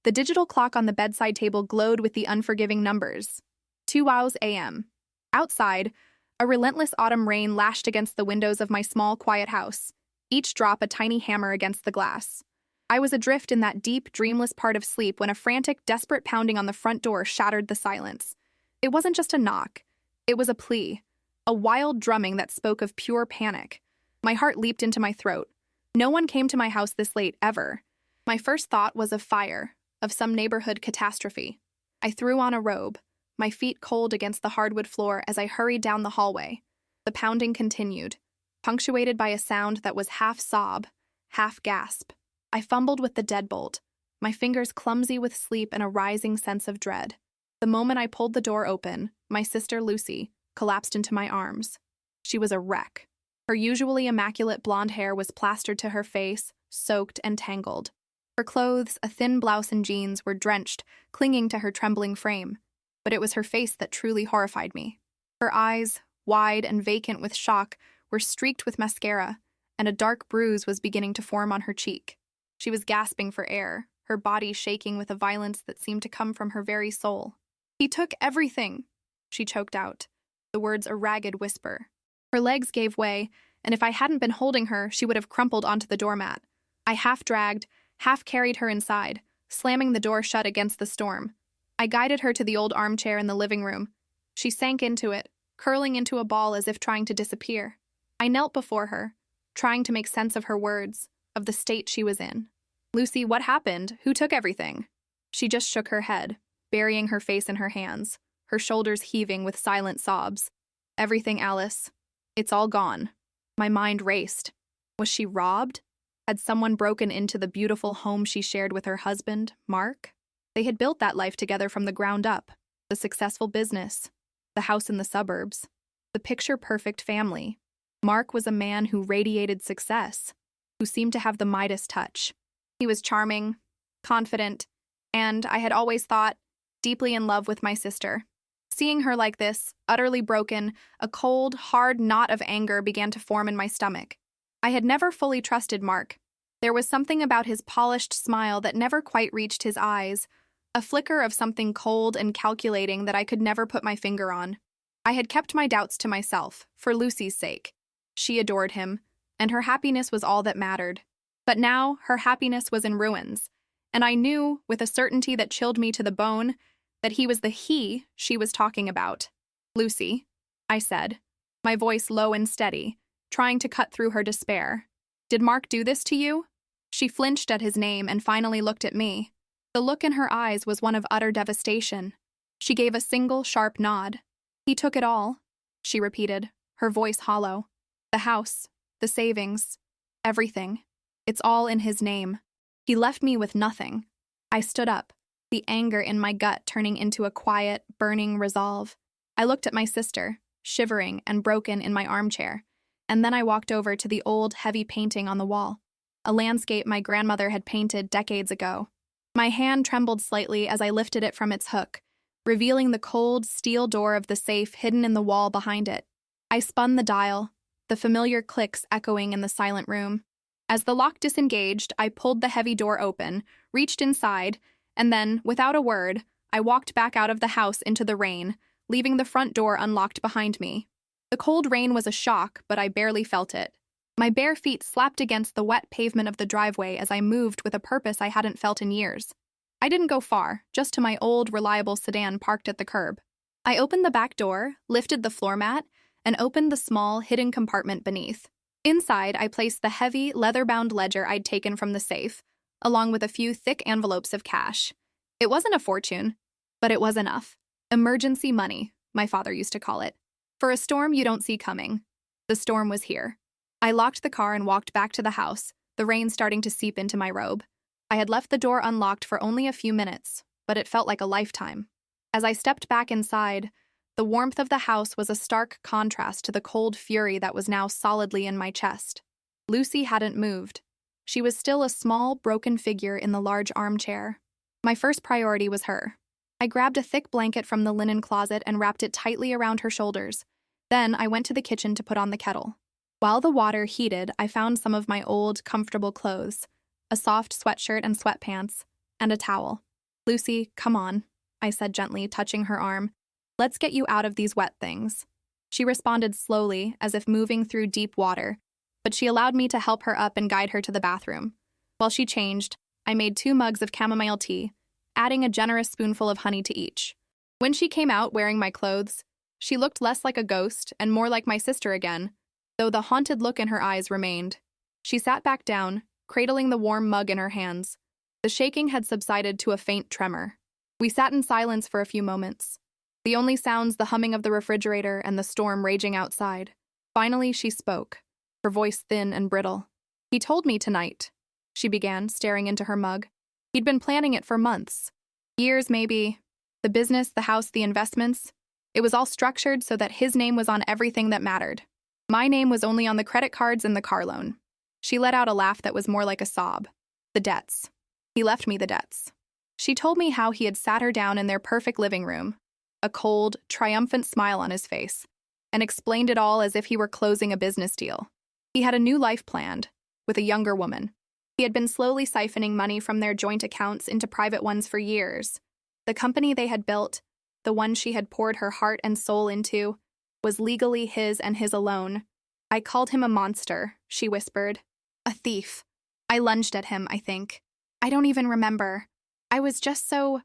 The digital clock on the bedside table glowed with the unforgiving numbers. 2 hours a.m. Outside, a relentless autumn rain lashed against the windows of my small, quiet house, each drop a tiny hammer against the glass. I was adrift in that deep, dreamless part of sleep when a frantic, desperate pounding on the front door shattered the silence. It wasn't just a knock. It was a plea, a wild drumming that spoke of pure panic. My heart leaped into my throat. No one came to my house this late, ever. My first thought was of fire, of some neighborhood catastrophe. I threw on a robe, my feet cold against the hardwood floor as I hurried down the hallway. The pounding continued, punctuated by a sound that was half sob, half gasp. I fumbled with the deadbolt, my fingers clumsy with sleep and a rising sense of dread. The moment I pulled the door open, my sister Lucy collapsed into my arms. She was a wreck. Her usually immaculate blonde hair was plastered to her face, soaked and tangled. Her clothes, a thin blouse and jeans, were drenched, clinging to her trembling frame. But it was her face that truly horrified me. Her eyes, wide and vacant with shock, were streaked with mascara, and a dark bruise was beginning to form on her cheek. She was gasping for air, her body shaking with a violence that seemed to come from her very soul. "He took everything," she choked out, the words a ragged whisper. Her legs gave way, and if I hadn't been holding her, she would have crumpled onto the doormat. I half-dragged, half-carried her inside, slamming the door shut against the storm. I guided her to the old armchair in the living room. She sank into it, curling into a ball as if trying to disappear. I knelt before her, trying to make sense of her words, of the state she was in. "Lucy, what happened? Who took everything?" She just shook her head, burying her face in her hands, her shoulders heaving with silent sobs. "Everything, Alice. It's all gone." My mind raced. Was she robbed? Had someone broken into the beautiful home she shared with her husband, Mark? They had built that life together from the ground up. The successful business, the house in the suburbs, the picture-perfect family. Mark was a man who radiated success, who seemed to have the Midas touch. He was charming, confident, and, I had always thought, deeply in love with my sister. Seeing her like this, utterly broken, a cold, hard knot of anger began to form in my stomach. I had never fully trusted Mark. There was something about his polished smile that never quite reached his eyes, a flicker of something cold and calculating that I could never put my finger on. I had kept my doubts to myself, for Lucy's sake. She adored him, and her happiness was all that mattered. But now, her happiness was in ruins, and I knew, with a certainty that chilled me to the bone, that he was the he she was talking about. "Lucy," I said, my voice low and steady, trying to cut through her despair. "Did Mark do this to you?" She flinched at his name and finally looked at me. The look in her eyes was one of utter devastation. She gave a single, sharp nod. "He took it all," she repeated, her voice hollow. "The house, the savings, everything. It's all in his name. He left me with nothing." I stood up, the anger in my gut turning into a quiet, burning resolve. I looked at my sister, shivering and broken in my armchair, and then I walked over to the old, heavy painting on the wall, a landscape my grandmother had painted decades ago. My hand trembled slightly as I lifted it from its hook, revealing the cold, steel door of the safe hidden in the wall behind it. I spun the dial, the familiar clicks echoing in the silent room. As the lock disengaged, I pulled the heavy door open, reached inside, and then, without a word, I walked back out of the house into the rain, leaving the front door unlocked behind me. The cold rain was a shock, but I barely felt it. My bare feet slapped against the wet pavement of the driveway as I moved with a purpose I hadn't felt in years. I didn't go far, just to my old, reliable sedan parked at the curb. I opened the back door, lifted the floor mat, and opened the small, hidden compartment beneath. Inside, I placed the heavy, leather-bound ledger I'd taken from the safe, along with a few thick envelopes of cash. It wasn't a fortune, but it was enough. Emergency money, my father used to call it. For a storm you don't see coming. The storm was here. I locked the car and walked back to the house, the rain starting to seep into my robe. I had left the door unlocked for only a few minutes, but it felt like a lifetime. As I stepped back inside, the warmth of the house was a stark contrast to the cold fury that was now solidly in my chest. Lucy hadn't moved. She was still a small, broken figure in the large armchair. My first priority was her. I grabbed a thick blanket from the linen closet and wrapped it tightly around her shoulders. Then I went to the kitchen to put on the kettle. While the water heated, I found some of my old, comfortable clothes, a soft sweatshirt and sweatpants, and a towel. Lucy, come on, I said gently, touching her arm. Let's get you out of these wet things. She responded slowly, as if moving through deep water, but she allowed me to help her up and guide her to the bathroom. While she changed, I made 2 mugs of chamomile tea, adding a generous spoonful of honey to each. When she came out wearing my clothes, she looked less like a ghost and more like my sister again, though the haunted look in her eyes remained. She sat back down, cradling the warm mug in her hands. The shaking had subsided to a faint tremor. We sat in silence for a few moments. The only sounds the humming of the refrigerator and the storm raging outside. Finally, she spoke, her voice thin and brittle. He told me tonight, she began, staring into her mug. He'd been planning it for months. Years, maybe. The business, the house, the investments. It was all structured so that his name was on everything that mattered. My name was only on the credit cards and the car loan. She let out a laugh that was more like a sob. The debts. He left me the debts. She told me how he had sat her down in their perfect living room, a cold, triumphant smile on his face, and explained it all as if he were closing a business deal. He had a new life planned, with a younger woman. He had been slowly siphoning money from their joint accounts into private ones for years. The company they had built, the one she had poured her heart and soul into, was legally his and his alone. I called him a monster, she whispered. A thief. I lunged at him, I think. I don't even remember. I was just so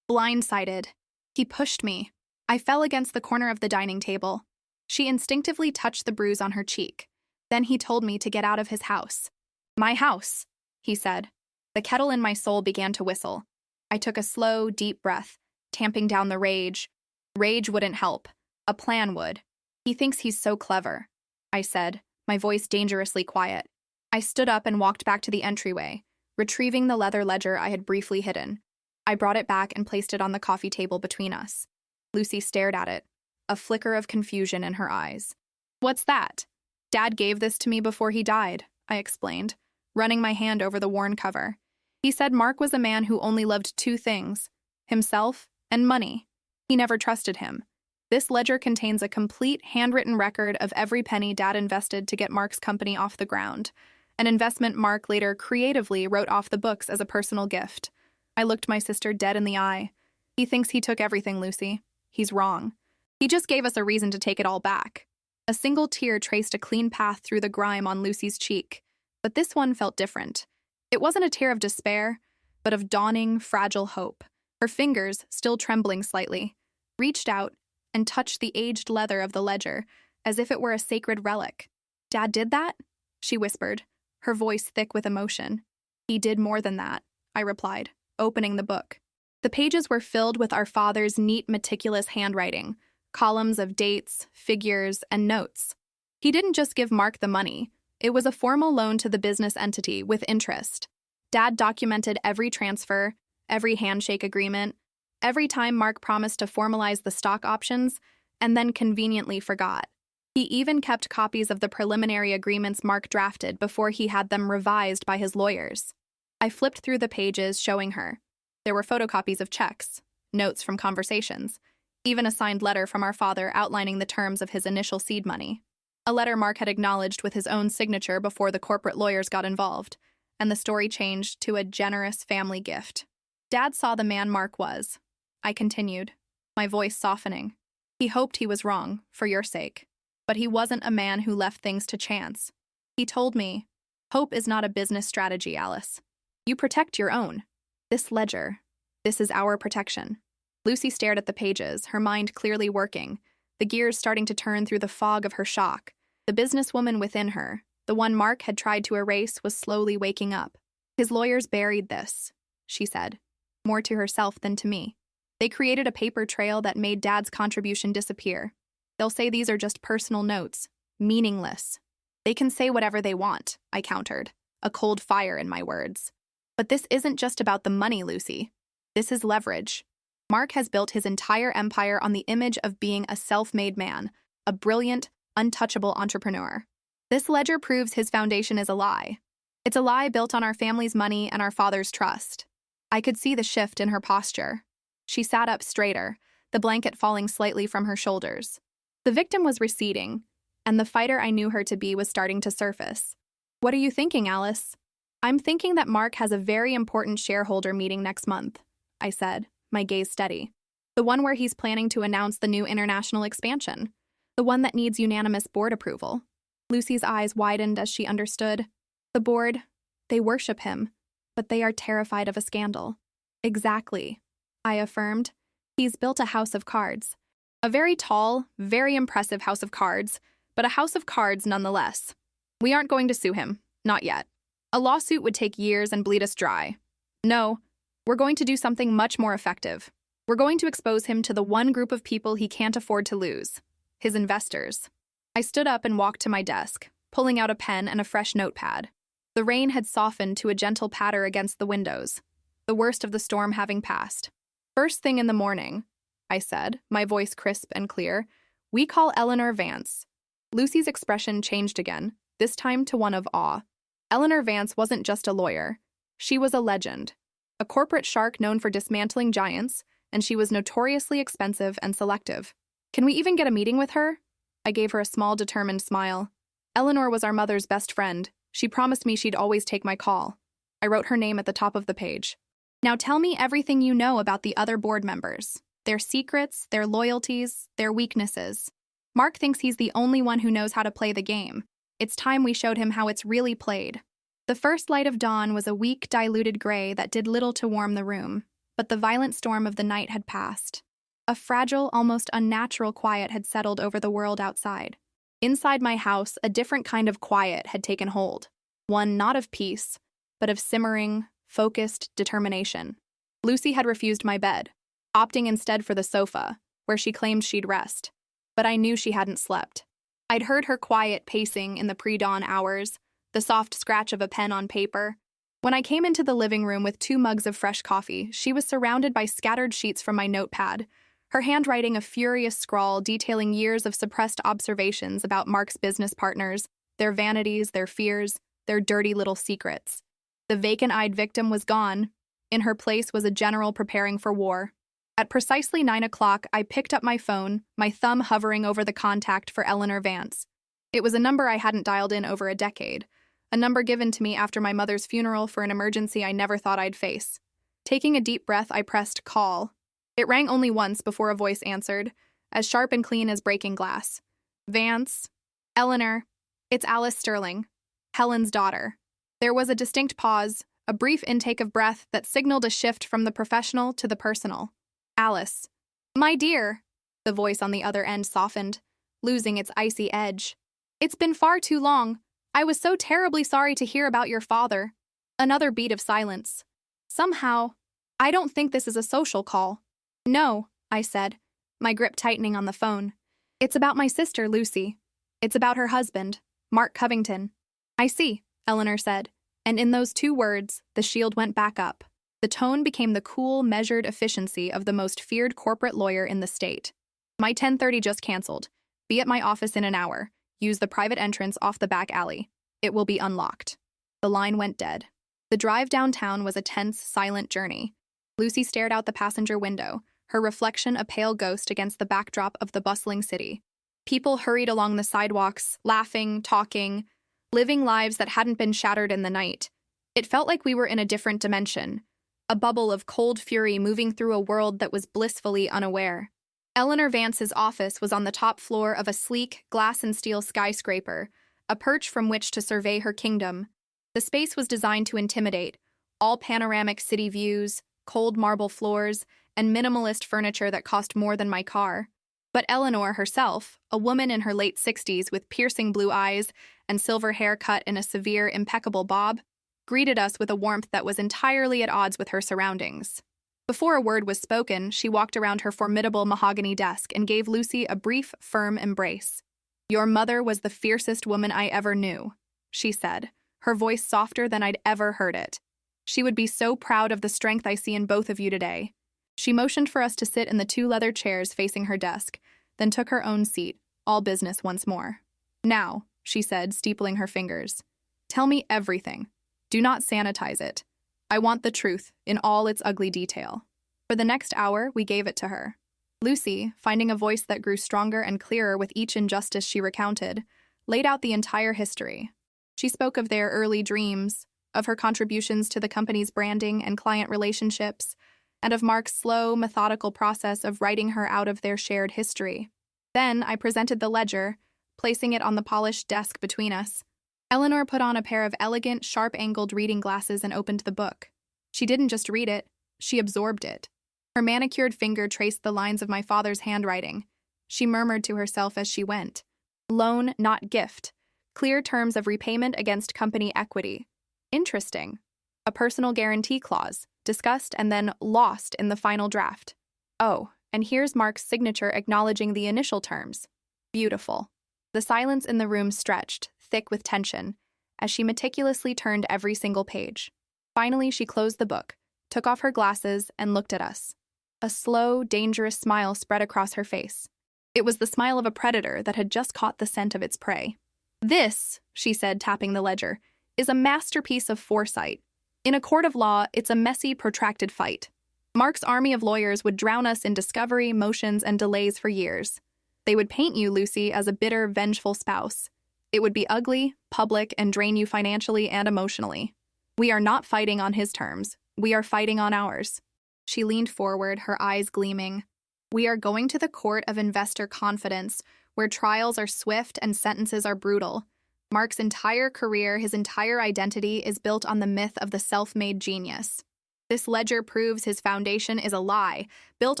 blindsided. He pushed me. I fell against the corner of the dining table. She instinctively touched the bruise on her cheek. Then he told me to get out of his house. My house, he said. The kettle in my soul began to whistle. I took a slow, deep breath, tamping down the rage. Rage wouldn't help. A plan would. He thinks he's so clever, I said, my voice dangerously quiet. I stood up and walked back to the entryway, retrieving the leather ledger I had briefly hidden. I brought it back and placed it on the coffee table between us. Lucy stared at it, a flicker of confusion in her eyes. What's that? Dad gave this to me before he died, I explained, running my hand over the worn cover. He said Mark was a man who only loved 2 things, himself and money. He never trusted him. This ledger contains a complete handwritten record of every penny Dad invested to get Mark's company off the ground, an investment Mark later creatively wrote off the books as a personal gift. I looked my sister dead in the eye. He thinks he took everything, Lucy. He's wrong. He just gave us a reason to take it all back. A single tear traced a clean path through the grime on Lucy's cheek, but this one felt different. It wasn't a tear of despair, but of dawning, fragile hope. Her fingers, still trembling slightly, reached out and touched the aged leather of the ledger, as if it were a sacred relic. Dad did that? She whispered, her voice thick with emotion. He did more than that, I replied, opening the book. The pages were filled with our father's neat, meticulous handwriting, columns of dates, figures, and notes. He didn't just give Mark the money. It was a formal loan to the business entity with interest. Dad documented every transfer, every handshake agreement, every time Mark promised to formalize the stock options, and then conveniently forgot. He even kept copies of the preliminary agreements Mark drafted before he had them revised by his lawyers. I flipped through the pages, showing her. There were photocopies of checks, notes from conversations, even a signed letter from our father outlining the terms of his initial seed money. A letter Mark had acknowledged with his own signature before the corporate lawyers got involved, and the story changed to a generous family gift. Dad saw the man Mark was. I continued, my voice softening. He hoped he was wrong, for your sake. But he wasn't a man who left things to chance. He told me, hope is not a business strategy, Alice. You protect your own. This ledger, this is our protection. Lucy stared at the pages, her mind clearly working, the gears starting to turn through the fog of her shock. The businesswoman within her, the one Mark had tried to erase, was slowly waking up. His lawyers buried this, she said, more to herself than to me. They created a paper trail that made Dad's contribution disappear. They'll say these are just personal notes, meaningless. They can say whatever they want, I countered, a cold fire in my words. But this isn't just about the money, Lucy. This is leverage. Mark has built his entire empire on the image of being a self-made man, a brilliant, untouchable entrepreneur. This ledger proves his foundation is a lie. It's a lie built on our family's money and our father's trust. I could see the shift in her posture. She sat up straighter, the blanket falling slightly from her shoulders. The victim was receding, and the fighter I knew her to be was starting to surface. What are you thinking, Alice? I'm thinking that Mark has a very important shareholder meeting next month, I said, my gaze steady. The one where he's planning to announce the new international expansion. The one that needs unanimous board approval. Lucy's eyes widened as she understood. The board, they worship him, but they are terrified of a scandal. Exactly, I affirmed. He's built a house of cards. A very tall, very impressive house of cards, but a house of cards nonetheless. We aren't going to sue him, not yet. A lawsuit would take years and bleed us dry. No, we're going to do something much more effective. We're going to expose him to the one group of people he can't afford to lose, his investors. I stood up and walked to my desk, pulling out a pen and a fresh notepad. The rain had softened to a gentle patter against the windows, the worst of the storm having passed. First thing in the morning, I said, my voice crisp and clear, we call Eleanor Vance. Lucy's expression changed again, this time to one of awe. Eleanor Vance wasn't just a lawyer. She was a legend. A corporate shark known for dismantling giants, and she was notoriously expensive and selective. Can we even get a meeting with her? I gave her a small, determined smile. Eleanor was our mother's best friend. She promised me she'd always take my call. I wrote her name at the top of the page. Now tell me everything you know about the other board members. Their secrets, their loyalties, their weaknesses. Mark thinks he's the only one who knows how to play the game. It's time we showed him how it's really played. The first light of dawn was a weak, diluted gray that did little to warm the room, but the violent storm of the night had passed. A fragile, almost unnatural quiet had settled over the world outside. Inside my house, a different kind of quiet had taken hold. One not of peace, but of simmering, focused determination. Lucy had refused my bed, opting instead for the sofa, where she claimed she'd rest. But I knew she hadn't slept. I'd heard her quiet pacing in the pre-dawn hours, the soft scratch of a pen on paper. When I came into the living room with 2 mugs of fresh coffee, she was surrounded by scattered sheets from my notepad, her handwriting a furious scrawl detailing years of suppressed observations about Mark's business partners, their vanities, their fears, their dirty little secrets. The vacant-eyed victim was gone. In her place was a general preparing for war. At precisely 9 o'clock, I picked up my phone, my thumb hovering over the contact for Eleanor Vance. It was a number I hadn't dialed in over a decade, a number given to me after my mother's funeral for an emergency I never thought I'd face. Taking a deep breath, I pressed call. It rang only once before a voice answered, as sharp and clean as breaking glass. Vance, Eleanor, it's Alice Sterling, Helen's daughter. There was a distinct pause, a brief intake of breath that signaled a shift from the professional to the personal. Alice. My dear, the voice on the other end softened, losing its icy edge. It's been far too long. I was so terribly sorry to hear about your father. Another beat of silence. Somehow, I don't think this is a social call. No, I said, my grip tightening on the phone. It's about my sister, Lucy. It's about her husband, Mark Covington. I see, Eleanor said, and in those 2 words, the shield went back up. The tone became the cool, measured efficiency of the most feared corporate lawyer in the state. My 10:30 just canceled. Be at my office in an hour. Use the private entrance off the back alley. It will be unlocked. The line went dead. The drive downtown was a tense, silent journey. Lucy stared out the passenger window, her reflection a pale ghost against the backdrop of the bustling city. People hurried along the sidewalks, laughing, talking, living lives that hadn't been shattered in the night. It felt like we were in a different dimension, a bubble of cold fury moving through a world that was blissfully unaware. Eleanor Vance's office was on the top floor of a sleek, glass and steel skyscraper, a perch from which to survey her kingdom. The space was designed to intimidate, all panoramic city views, cold marble floors, and minimalist furniture that cost more than my car. But Eleanor herself, a woman in her late 60s with piercing blue eyes and silver hair cut in a severe, impeccable bob, greeted us with a warmth that was entirely at odds with her surroundings. Before a word was spoken, she walked around her formidable mahogany desk and gave Lucy a brief, firm embrace. Your mother was the fiercest woman I ever knew, she said, her voice softer than I'd ever heard it. She would be so proud of the strength I see in both of you today. She motioned for us to sit in the 2 leather chairs facing her desk, then took her own seat, all business once more. Now, she said, steepling her fingers, tell me everything. Do not sanitize it. I want the truth in all its ugly detail. For the next hour, we gave it to her. Lucy, finding a voice that grew stronger and clearer with each injustice she recounted, laid out the entire history. She spoke of their early dreams, of her contributions to the company's branding and client relationships, and of Mark's slow, methodical process of writing her out of their shared history. Then I presented the ledger, placing it on the polished desk between us. Eleanor put on a pair of elegant, sharp-angled reading glasses and opened the book. She didn't just read it, she absorbed it. Her manicured finger traced the lines of my father's handwriting. She murmured to herself as she went. Loan, not gift. Clear terms of repayment against company equity. Interesting. A personal guarantee clause, discussed and then lost in the final draft. Oh, and here's Mark's signature acknowledging the initial terms. Beautiful. The silence in the room stretched, thick with tension, as she meticulously turned every single page. Finally, she closed the book, took off her glasses, and looked at us. A slow, dangerous smile spread across her face. It was the smile of a predator that had just caught the scent of its prey. This, she said, tapping the ledger, is a masterpiece of foresight. In a court of law, it's a messy, protracted fight. Mark's army of lawyers would drown us in discovery, motions, and delays for years. They would paint you, Lucy, as a bitter, vengeful spouse. It would be ugly, public, and drain you financially and emotionally. We are not fighting on his terms. We are fighting on ours. She leaned forward, her eyes gleaming. We are going to the court of investor confidence, where trials are swift and sentences are brutal. Mark's entire career, his entire identity, is built on the myth of the self-made genius. This ledger proves his foundation is a lie, built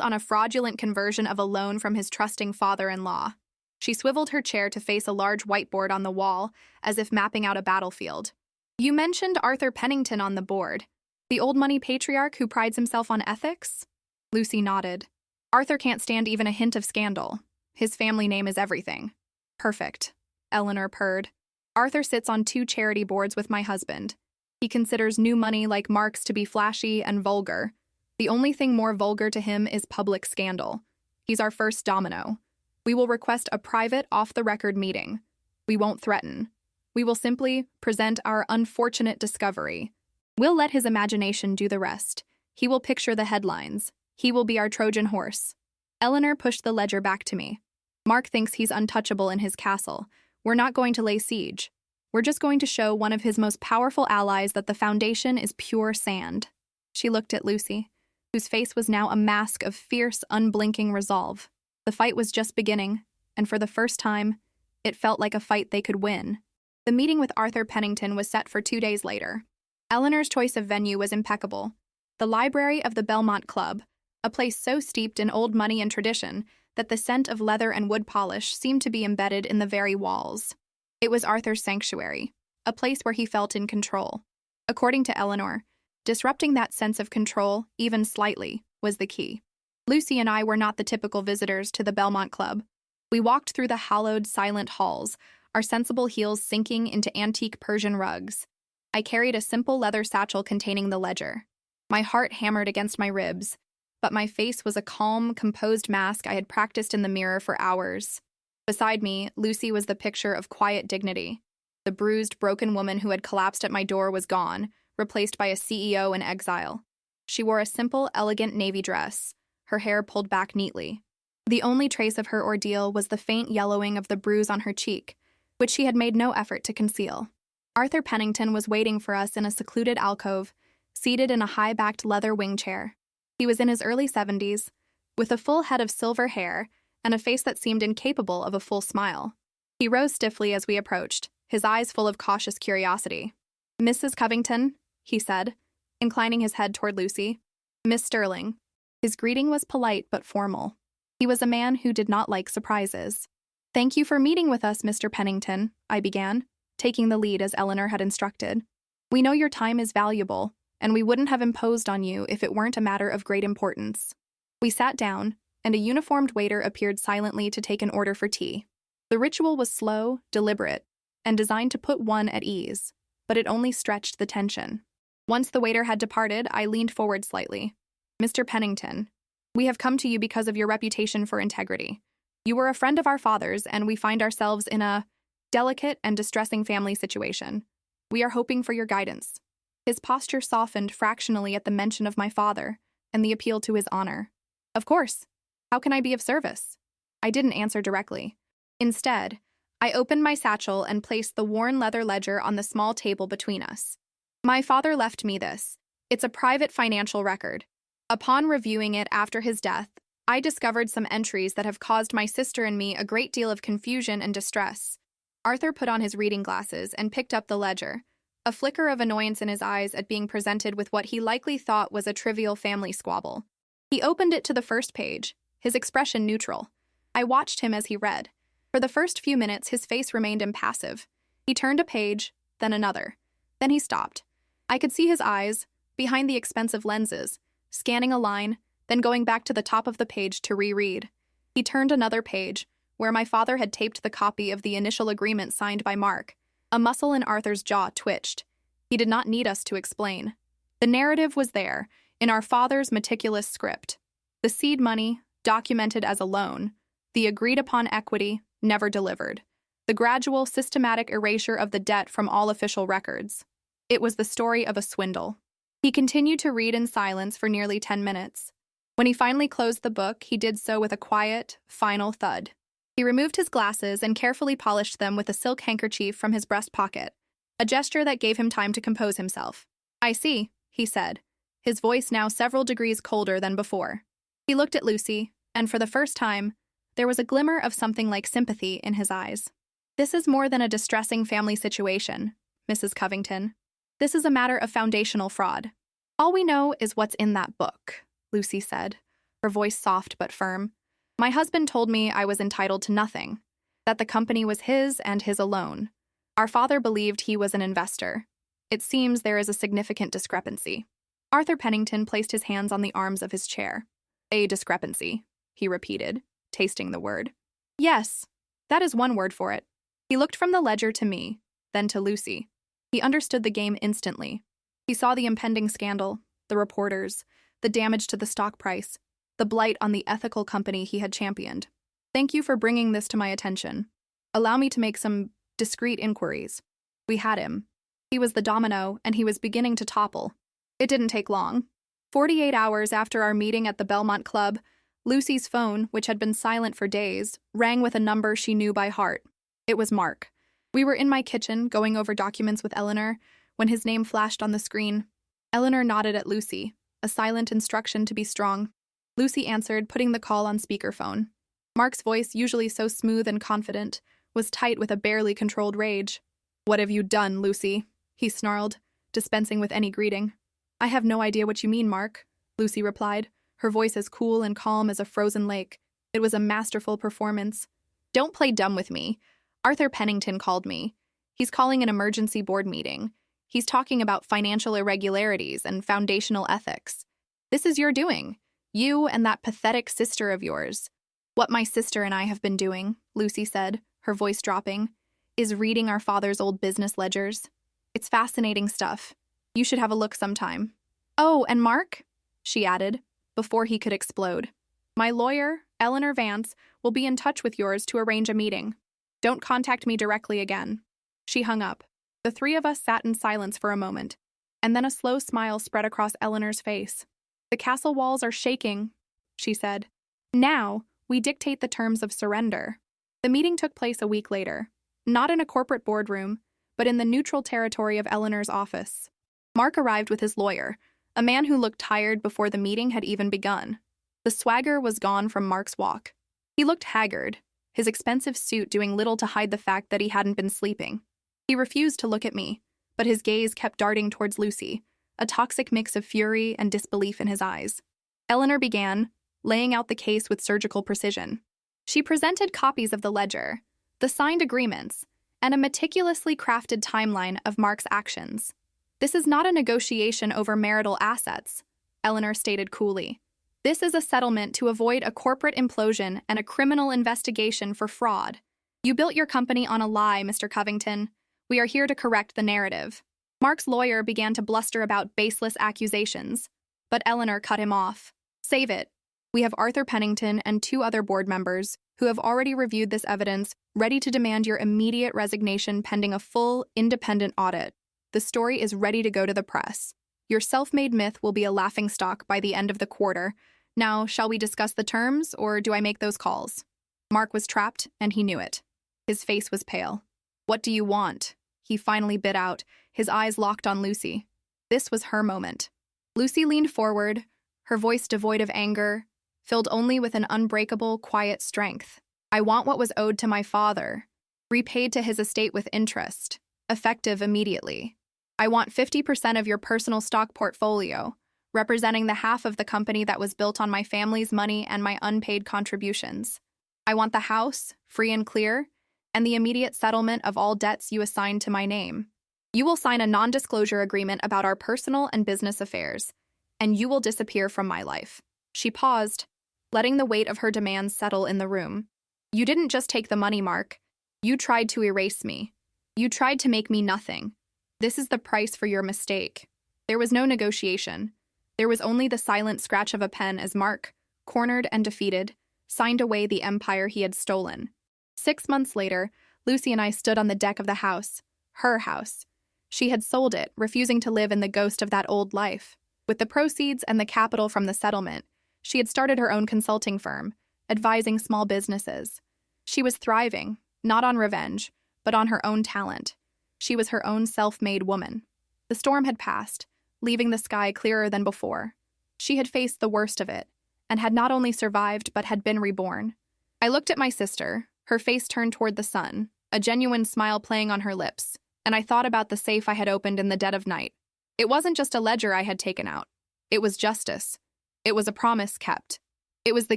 on a fraudulent conversion of a loan from his trusting father-in-law. She swiveled her chair to face a large whiteboard on the wall, as if mapping out a battlefield. You mentioned Arthur Pennington on the board, the old money patriarch who prides himself on ethics? Lucy nodded. Arthur can't stand even a hint of scandal. His family name is everything. Perfect, Eleanor purred. Arthur sits on 2 charity boards with my husband. He considers new money like Mark's to be flashy and vulgar. The only thing more vulgar to him is public scandal. He's our first domino. We will request a private, off-the-record meeting. We won't threaten. We will simply present our unfortunate discovery. We'll let his imagination do the rest. He will picture the headlines. He will be our Trojan horse. Eleanor pushed the ledger back to me. Mark thinks he's untouchable in his castle. We're not going to lay siege. We're just going to show one of his most powerful allies that the foundation is pure sand. She looked at Lucy, whose face was now a mask of fierce, unblinking resolve. The fight was just beginning, and for the first time, it felt like a fight they could win. The meeting with Arthur Pennington was set for 2 days later. Eleanor's choice of venue was impeccable. The library of the Belmont Club, a place so steeped in old money and tradition that the scent of leather and wood polish seemed to be embedded in the very walls. It was Arthur's sanctuary, a place where he felt in control. According to Eleanor, disrupting that sense of control, even slightly, was the key. Lucy and I were not the typical visitors to the Belmont Club. We walked through the hallowed, silent halls, our sensible heels sinking into antique Persian rugs. I carried a simple leather satchel containing the ledger. My heart hammered against my ribs, but my face was a calm, composed mask I had practiced in the mirror for hours. Beside me, Lucy was the picture of quiet dignity. The bruised, broken woman who had collapsed at my door was gone, replaced by a CEO in exile. She wore a simple, elegant navy dress, her hair pulled back neatly. The only trace of her ordeal was the faint yellowing of the bruise on her cheek, which she had made no effort to conceal. Arthur Pennington was waiting for us in a secluded alcove, seated in a high-backed leather wing chair. He was in his early 70s, with a full head of silver hair and a face that seemed incapable of a full smile. He rose stiffly as we approached, his eyes full of cautious curiosity. "Mrs. Covington," he said, inclining his head toward Lucy. "Miss Sterling." His greeting was polite but formal. He was a man who did not like surprises. "Thank you for meeting with us, Mr. Pennington," I began, taking the lead as Eleanor had instructed. "We know your time is valuable, and we wouldn't have imposed on you if it weren't a matter of great importance." We sat down, and a uniformed waiter appeared silently to take an order for tea. The ritual was slow, deliberate, and designed to put one at ease, but it only stretched the tension. Once the waiter had departed, I leaned forward slightly. "Mr. Pennington, we have come to you because of your reputation for integrity. You were a friend of our father's, and we find ourselves in a delicate and distressing family situation. We are hoping for your guidance." His posture softened fractionally at the mention of my father and the appeal to his honor. "Of course. How can I be of service?" I didn't answer directly. Instead, I opened my satchel and placed the worn leather ledger on the small table between us. "My father left me this. It's a private financial record. Upon reviewing it after his death, I discovered some entries that have caused my sister and me a great deal of confusion and distress. Arthur put on his reading glasses and picked up the ledger, a flicker of annoyance in his eyes at being presented with what he likely thought was a trivial family squabble. He opened it to the first page, his expression neutral. I watched him as he read. For the first few minutes, his face remained impassive. He turned a page, then another. Then he stopped. I could see his eyes, behind the expensive lenses, scanning a line, then going back to the top of the page to reread. He turned another page, where my father had taped the copy of the initial agreement signed by Mark. A muscle in Arthur's jaw twitched. He did not need us to explain. The narrative was there, in our father's meticulous script. The seed money, documented as a loan. The agreed-upon equity, never delivered. The gradual, systematic erasure of the debt from all official records. It was the story of a swindle. He continued to read in silence for nearly 10 minutes. When he finally closed the book, he did so with a quiet, final thud. He removed his glasses and carefully polished them with a silk handkerchief from his breast pocket, a gesture that gave him time to compose himself. "I see," he said, his voice now several degrees colder than before. He looked at Lucy, and for the first time, there was a glimmer of something like sympathy in his eyes. "This is more than a distressing family situation, Mrs. Covington. This is a matter of foundational fraud. All we know is what's in that book," Lucy said, her voice soft but firm. "My husband told me I was entitled to nothing, that the company was his and his alone. Our father believed he was an investor. It seems there is a significant discrepancy." Arthur Pennington placed his hands on the arms of his chair. "A discrepancy," he repeated, tasting the word. "Yes, that is one word for it." He looked from the ledger to me, then to Lucy. He understood the game instantly. He saw the impending scandal, the reporters, the damage to the stock price, the blight on the ethical company he had championed. "Thank you for bringing this to my attention. Allow me to make some discreet inquiries." We had him. He was the domino, and he was beginning to topple. It didn't take long. 48 hours after our meeting at the Belmont Club, Lucy's phone, which had been silent for days, rang with a number she knew by heart. It was Mark. We were in my kitchen, going over documents with Eleanor, when his name flashed on the screen. Eleanor nodded at Lucy, a silent instruction to be strong. Lucy answered, putting the call on speakerphone. Mark's voice, usually so smooth and confident, was tight with a barely controlled rage. "What have you done, Lucy?" he snarled, dispensing with any greeting. "I have no idea what you mean, Mark," Lucy replied, her voice as cool and calm as a frozen lake. It was a masterful performance. "Don't play dumb with me. Arthur Pennington called me. He's calling an emergency board meeting. He's talking about financial irregularities and foundational ethics. This is your doing. You and that pathetic sister of yours." "What my sister and I have been doing," Lucy said, her voice dropping, "is reading our father's old business ledgers. It's fascinating stuff. You should have a look sometime. Oh, and Mark," she added, before he could explode, "my lawyer, Eleanor Vance, will be in touch with yours to arrange a meeting. Don't contact me directly again." She hung up. The three of us sat in silence for a moment, and then a slow smile spread across Eleanor's face. "The castle walls are shaking," she said. "Now, we dictate the terms of surrender." The meeting took place a week later, not in a corporate boardroom, but in the neutral territory of Eleanor's office. Mark arrived with his lawyer, a man who looked tired before the meeting had even begun. The swagger was gone from Mark's walk. He looked haggard, his expensive suit doing little to hide the fact that he hadn't been sleeping. He refused to look at me, but his gaze kept darting towards Lucy, a toxic mix of fury and disbelief in his eyes. Eleanor began, laying out the case with surgical precision. She presented copies of the ledger, the signed agreements, and a meticulously crafted timeline of Mark's actions. "This is not a negotiation over marital assets," Eleanor stated coolly. "This is a settlement to avoid a corporate implosion and a criminal investigation for fraud. You built your company on a lie, Mr. Covington. We are here to correct the narrative." Mark's lawyer began to bluster about baseless accusations, but Eleanor cut him off. "Save it. We have Arthur Pennington and 2 other board members who have already reviewed this evidence, ready to demand your immediate resignation pending a full, independent audit. The story is ready to go to the press. Your self-made myth will be a laughingstock by the end of the quarter. Now, shall we discuss the terms, or do I make those calls?" Mark was trapped, and he knew it. His face was pale. "What do you want?" he finally bit out, his eyes locked on Lucy. This was her moment. Lucy leaned forward, her voice devoid of anger, filled only with an unbreakable, quiet strength. I want what was owed to my father, repaid to his estate with interest, effective immediately. I want 50% of your personal stock portfolio, representing the half of the company that was built on my family's money and my unpaid contributions. I want the house, free and clear, and the immediate settlement of all debts you assigned to my name. You will sign a non-disclosure agreement about our personal and business affairs, and you will disappear from my life. She paused, letting the weight of her demands settle in the room. You didn't just take the money, Mark. You tried to erase me. You tried to make me nothing. This is the price for your mistake. There was no negotiation. There was only the silent scratch of a pen as Mark, cornered and defeated, signed away the empire he had stolen. 6 months later, Lucy and I stood on the deck of the house, her house. She had sold it, refusing to live in the ghost of that old life. With the proceeds and the capital from the settlement, she had started her own consulting firm, advising small businesses. She was thriving, not on revenge, but on her own talent. She was her own self-made woman. The storm had passed, leaving the sky clearer than before. She had faced the worst of it, and had not only survived but had been reborn. I looked at my sister, her face turned toward the sun, a genuine smile playing on her lips, and I thought about the safe I had opened in the dead of night. It wasn't just a ledger I had taken out. It was justice. It was a promise kept. It was the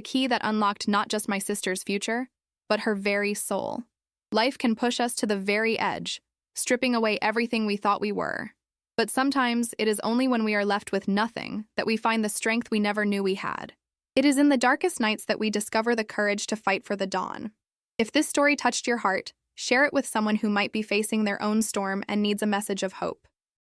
key that unlocked not just my sister's future, but her very soul. Life can push us to the very edge, stripping away everything we thought we were. But sometimes it is only when we are left with nothing that we find the strength we never knew we had. It is in the darkest nights that we discover the courage to fight for the dawn. If this story touched your heart, share it with someone who might be facing their own storm and needs a message of hope.